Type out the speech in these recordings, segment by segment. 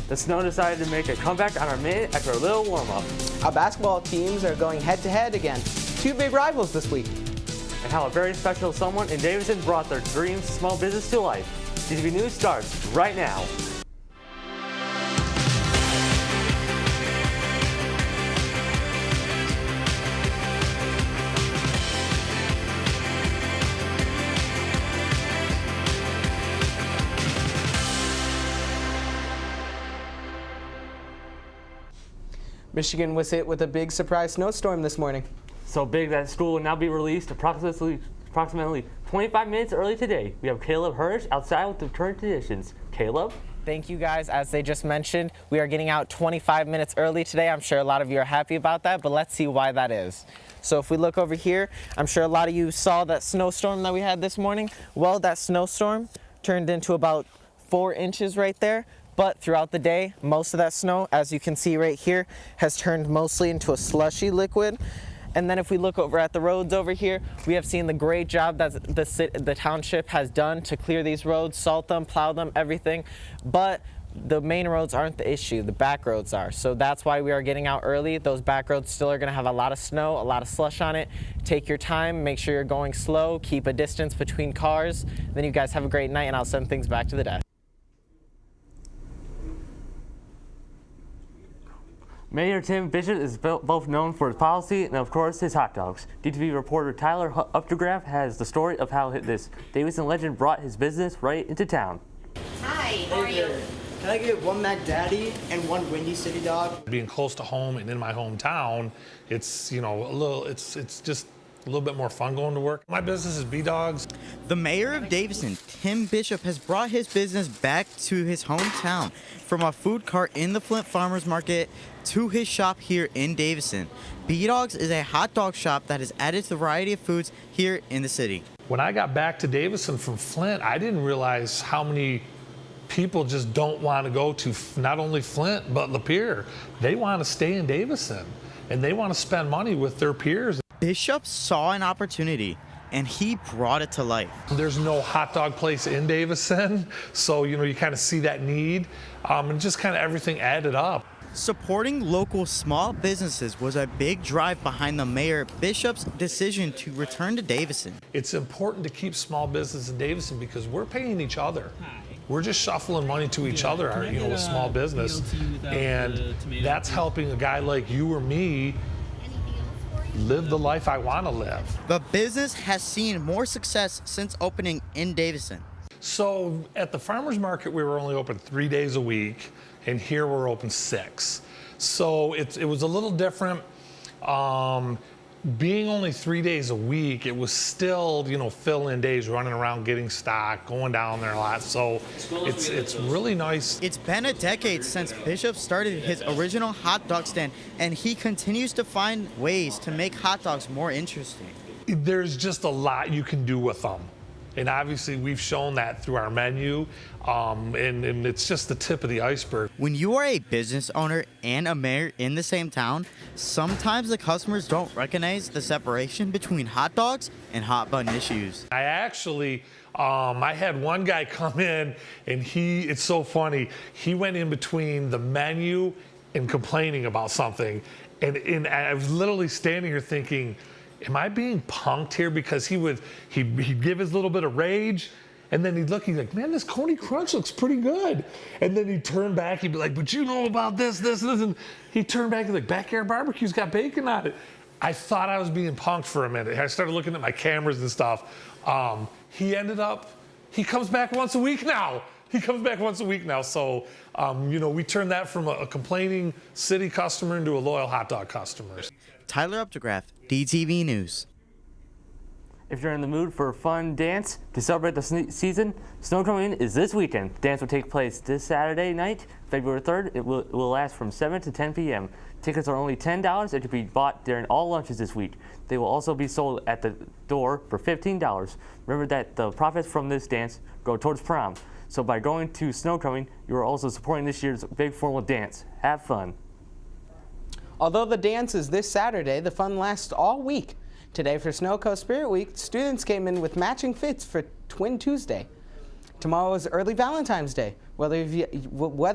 The snow decided to make a comeback on our minute after a little warm-up. Our basketball teams are going head-to-head again. Two big rivals this week. And how a very special someone in Davidson brought their dreams small business to life. DTV News starts right now. Michigan was hit with a big surprise snowstorm this morning. So big that school will now be released approximately 25 minutes early today. We have Caleb Hirsch outside with the current conditions. Caleb? Thank you guys. As they just mentioned, we are getting out 25 minutes early today. I'm sure a lot of you are happy about that, but let's see why that is. So if we look over here, I'm sure a lot of you saw that snowstorm that we had this morning. Well, that snowstorm turned into about 4 inches right there. But throughout the day, most of that snow, as you can see right here, has turned mostly into a slushy liquid. And then if we look over at the roads over here, we have seen the great job that the township has done to clear these roads, salt them, plow them, everything. But the main roads aren't the issue, the back roads are. So that's why we are getting out early. Those back roads still are gonna have a lot of snow, a lot of slush on it. Take your time, make sure you're going slow, keep a distance between cars. Then you guys have a great night and I'll send things back to the desk. Mayor Tim Bishop is both known for his policy and, of course, his hot dogs. DTV reporter Tyler Updegraff has the story of how this Davidson legend brought his business right into town. Hi, how are you? Can I get one Mac Daddy and one Windy City Dog? Being close to home and in my hometown, it's, you know, it's just a little bit more fun going to work. My business is B-Dogs. The mayor of Davidson, Tim Bishop, has brought his business back to his hometown, from a food cart in the Flint Farmers Market to his shop here in Davidson. B-Dogs is a hot dog shop that has added to the variety of foods here in the city. When I got back to Davidson from Flint, I didn't realize how many people just don't want to go to not only Flint, but Lapeer. They want to stay in Davidson, and they want to spend money with their peers. Bishop saw an opportunity, and he brought it to life. There's no hot dog place in Davidson, so you kind of see that need, and just kind of everything added up. Supporting local small businesses was a big drive behind the Mayor Bishop's decision to return to Davidson. It's important to keep small business in Davidson because we're paying each other. We're just shuffling money to each other, with small business, and that's helping a guy like you or me live the life I want to live. The business has seen more success since opening in Davidson. So at the farmers market, we were only open 3 days a week, and here we're open 6. So it was a little different. Being only 3 days a week, it was still, fill-in days, running around getting stock, going down there a lot. So it's really nice. It's been a decade since Bishop started his original hot dog stand, and he continues to find ways to make hot dogs more interesting. There's just a lot you can do with them. And obviously we've shown that through our menu, and it's just the tip of the iceberg. When you are a business owner and a mayor in the same town, sometimes the customers don't recognize the separation between hot dogs and hot button issues. I actually, I had one guy come in, and it's so funny, he went in between the menu and complaining about something, and I was literally standing here thinking, am I being punked here? Because he'd give his little bit of rage, and then he'd like, man, this Coney Crunch looks pretty good. And then he'd turn back, he'd be like, but you know about this, and he'd turn back and like, Backyard Barbecue's got bacon on it. I thought I was being punked for a minute. I started looking at my cameras and stuff. He comes back once a week now. So, we turned that from a complaining city customer into a loyal hot dog customer. Tyler Updegraff, DTV News. If you're in the mood for a fun dance to celebrate the season, Snowcoming is this weekend. The dance will take place this Saturday night, February 3rd. It will last from 7 to 10 p.m. Tickets are only $10 and can be bought during all lunches this week. They will also be sold at the door for $15. Remember that the profits from this dance go towards prom. So by going to Snowcoming, you are also supporting this year's big formal dance. Have fun. Although the dance is this Saturday, the fun lasts all week. Today for Snow Coast Spirit Week, students came in with matching fits for Twin Tuesday. Tomorrow is early Valentine's Day. Whether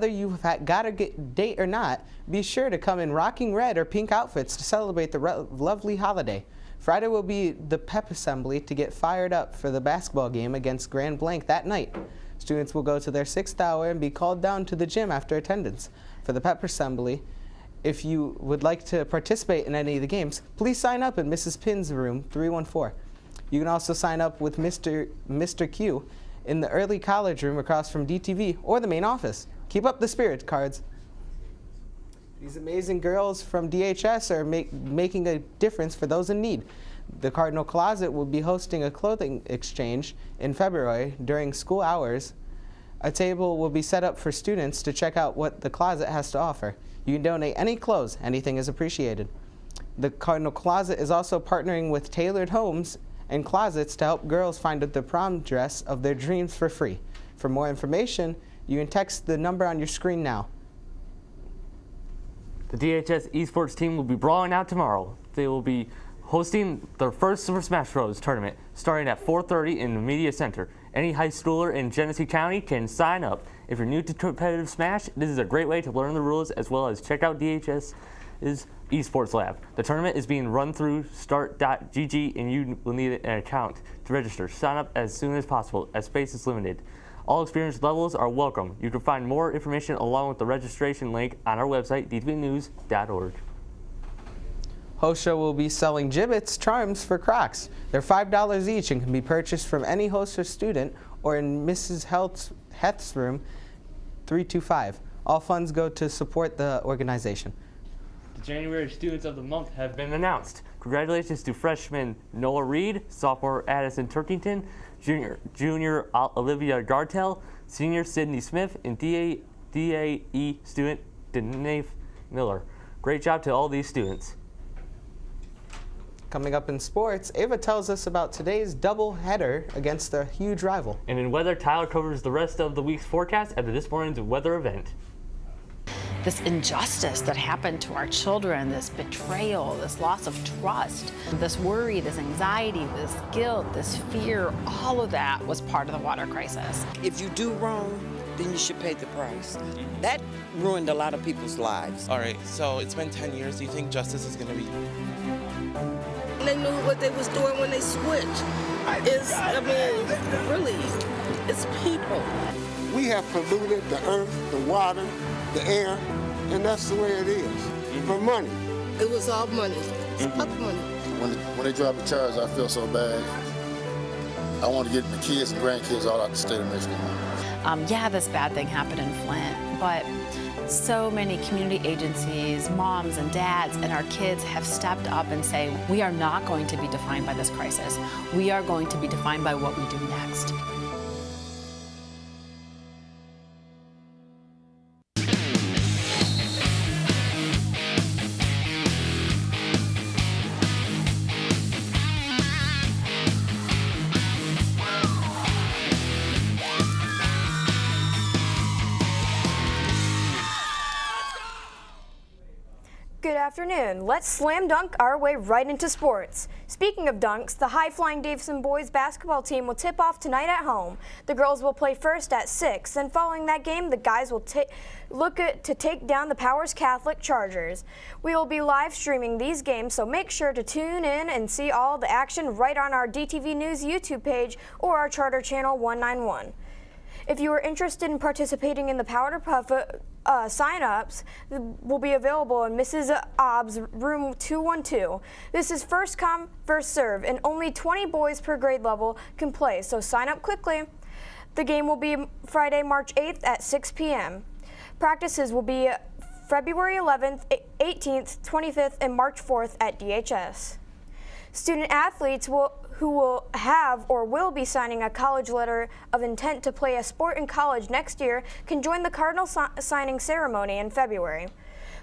you've got a date or not, be sure to come in rocking red or pink outfits to celebrate the lovely holiday. Friday will be the pep assembly to get fired up for the basketball game against Grand Blanc that night. Students will go to their 6th hour and be called down to the gym after attendance. For the pep assembly, if you would like to participate in any of the games, please sign up in Mrs. Pin's room 314. You can also sign up with Mr. Q in the early college room across from DTV or the main office. Keep up the spirit, cards. These amazing girls from DHS are making a difference for those in need. The Cardinal Closet will be hosting a clothing exchange in February during school hours. A table will be set up for students to check out what the closet has to offer. You can donate any clothes. Anything is appreciated. The Cardinal Closet is also partnering with Tailored Homes and Closets to help girls find the prom dress of their dreams for free. For more information, you can text the number on your screen now. The DHS esports team will be brawling out tomorrow. They will be hosting their first Super Smash Bros. Tournament starting at 4:30 in the Media Center. Any high schooler in Genesee County can sign up. If you're new to competitive Smash, this is a great way to learn the rules as well as check out DHS's esports lab. The tournament is being run through start.gg and you will need an account to register. Sign up as soon as possible as space is limited. All experience levels are welcome. You can find more information along with the registration link on our website, dtvnews.org. Hosha will be selling Gibbets charms for Crocs. They're $5 each and can be purchased from any Hosha student or in Mrs. Heth's room 325. All funds go to support the organization. The January Students of the Month have been announced. Congratulations to freshman Noah Reed, sophomore Addison Turkington, junior Olivia Gartel, senior Sydney Smith, and DAE student Danae Miller. Great job to all these students. Coming up in sports, Ava tells us about today's doubleheader against a huge rival. And in weather, Tyler covers the rest of the week's forecast after this morning's weather event. This injustice that happened to our children, this betrayal, this loss of trust, this worry, this anxiety, this guilt, this fear, all of that was part of the water crisis. If you do wrong, then you should pay the price. That ruined a lot of people's lives. All right, so it's been 10 years. Do you think justice is going to be? They knew what they was doing when they switched. Really, it's people. We have polluted the earth, the water, the air, and that's the way it is, for money. It was all money. It's about money. When they drop the charge, I feel so bad. I want to get the kids and grandkids all out the state of Michigan. Yeah, this bad thing happened in Flint, but so many community agencies, moms and dads, and our kids have stepped up and say, we are not going to be defined by this crisis. We are going to be defined by what we do next. Good afternoon. Let's slam dunk our way right into sports. Speaking of dunks, the high-flying Davison boys basketball team will tip off tonight at home. The girls will play first at 6, and following that game, the guys will look to take down the Powers Catholic Chargers. We will be live streaming these games, so make sure to tune in and see all the action right on our DTV News YouTube page or our Charter Channel 191. If you are interested in participating in the Powder Puff sign-ups, will be available in Mrs. Obb's room 212. This is first come, first serve, and only 20 boys per grade level can play, so sign up quickly. The game will be Friday, March 8th at 6 p.m. Practices will be February 11th, 18th, 25th, and March 4th at DHS. Student athletes who will have or will be signing a college letter of intent to play a sport in college next year can join the Cardinal signing ceremony in February.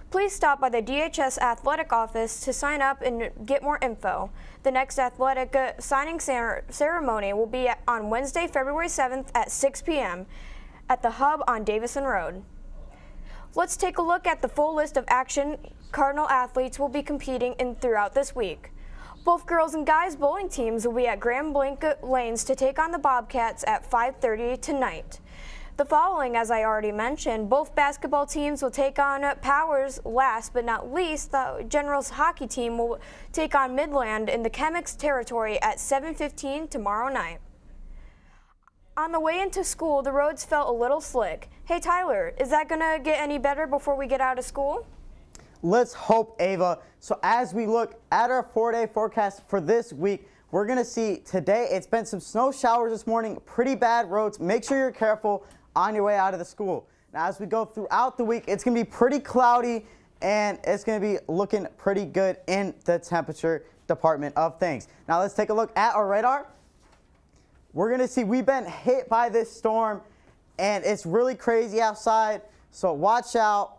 Please stop by the DHS athletic office to sign up and get more info. The next athletic signing ceremony will be on Wednesday, February 7th at 6 p.m. at the Hub on Davison Road. Let's take a look at the full list of action Cardinal athletes will be competing in throughout this week. Both girls and guys bowling teams will be at Grand Blanket Lanes to take on the Bobcats at 5:30 tonight. The following, as I already mentioned, both basketball teams will take on Powers. Last but not least, the Generals hockey team will take on Midland in the Chemics territory at 7:15 tomorrow night. On the way into school, the roads felt a little slick. Hey Tyler, is that gonna get any better before we get out of school? Let's hope, Ava. So as we look at our 4-day forecast for this week, we're gonna see today it's been some snow showers this morning, pretty bad roads. Make sure you're careful on your way out of the school. Now as we go throughout the week, it's gonna be pretty cloudy and it's gonna be looking pretty good in the temperature department of things. Now let's take a look at our radar. We're gonna see we've been hit by this storm and it's really crazy outside, so watch out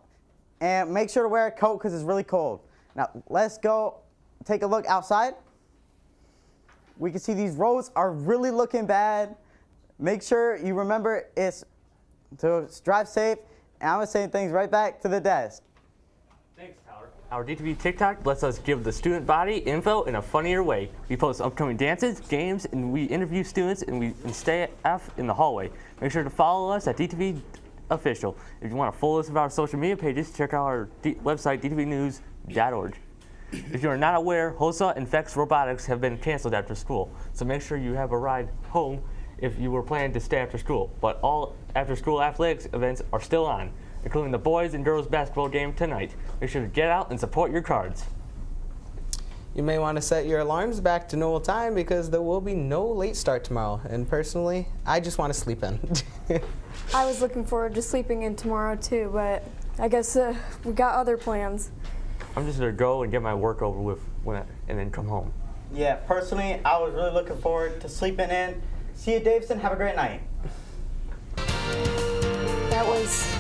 and make sure to wear a coat because it's really cold. Now let's go take a look outside. We can see these roads are really looking bad. Make sure you remember it's to drive safe, and I'm gonna say things right back to the desk. Thanks, Tyler. Our DTV TikTok lets us give the student body info in a funnier way. We post upcoming dances, games, and we interview students and stay in the hallway. Make sure to follow us at DTV Official. If you want a full list of our social media pages, check out our website, dtvnews.org. If you are not aware, HOSA and FEX Robotics have been canceled after school, so make sure you have a ride home if you were planning to stay after school. But all after-school athletics events are still on, including the boys and girls basketball game tonight. Make sure to get out and support your cards. You may want to set your alarms back to normal time because there will be no late start tomorrow. And personally, I just want to sleep in. I was looking forward to sleeping in tomorrow too, but I guess we got other plans. I'm just gonna go and get my work over with and then come home. Yeah, personally, I was really looking forward to sleeping in. See you, Davidson. Have a great night. That was